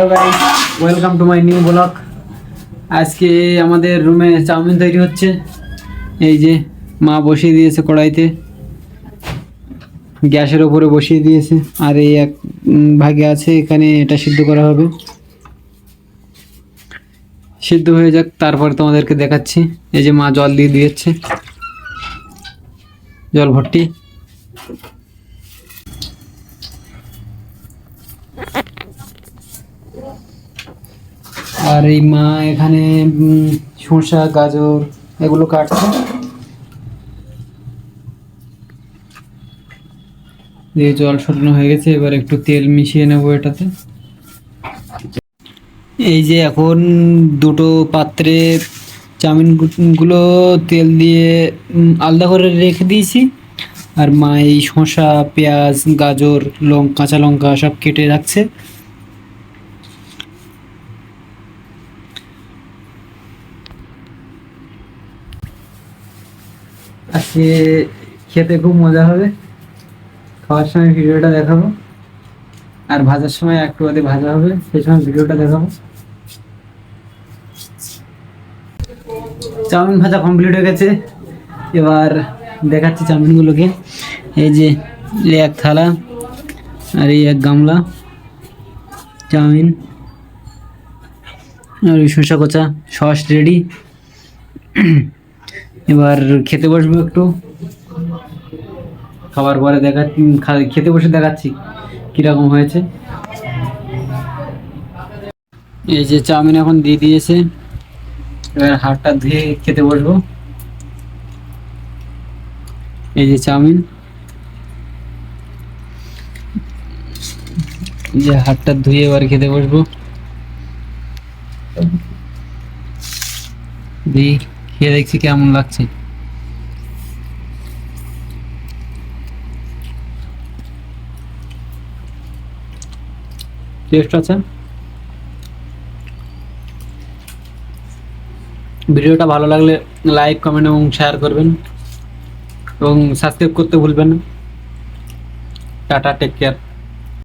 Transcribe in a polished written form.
Hello guys, welcome to my new blog. আজকে আমাদের রুমে চাউমিন তৈরি হচ্ছে। এই যে মা বসিয়ে দিয়েছে কড়াইতে, গ্যাসের ওপরে বসিয়ে দিয়েছে। আর এই এক ভাগে আছে, এখানে এটা সিদ্ধ করা হবে। সিদ্ধ হয়ে যাক, তারপর তোমাদেরকে দেখাচ্ছি। এই যে মা জল দিয়ে দিয়েছে, জল ভর্তি। আর এই মা এখানে শসা গাজর এগুলো কাটছে। দিয়ে জল শোধন হয়ে গেছে, এবার একটু তেল মিশিয়ে নেব এটাতে। এই যে এখন দুটো পাত্রে চাউমিন গুলো তেল দিয়ে আলাদা করে রেখে দিয়েছি। আর মা এই শসা পেঁয়াজ গাজর কাঁচা লঙ্কা সব কেটে রাখছে। আজকে খেতে খুব মজা হবে। খাওয়ার সময় ভিডিওটা দেখাবো, আর ভাজার সময় একটু বাদে ভাজা হবে, সেই সময় ভিডিওটা দেখাবো। চাউমিন ভাজা কমপ্লিট হয়ে গেছে, এবার দেখাচ্ছি চাউমিনগুলোকে। এই যে এক থালা আর এই এক গামলা চাউমিন, আর ওই শসা কচা সস রেডি। এবার খেতে বসবো একটু। খাবার পরে খেতে বসে দেখাচ্ছি কিরকম হয়েছে। এই যে চাউমিন এখন দিয়ে দিয়েছে, এবার হাতটা ধুয়ে খেতে বসবো। এই যে চাউমিন, এই যে হাতটা ধুয়ে এবার খেতে বসবো। দিয়ে খেয়ে দেখছি কেমন লাগছে। টেস্ট আছে। ভিডিওটা ভালো লাগলে লাইক কমেন্ট এবং শেয়ার করবেন, এবং সাবস্ক্রাইব করতে ভুলবেন না। Tata, take care.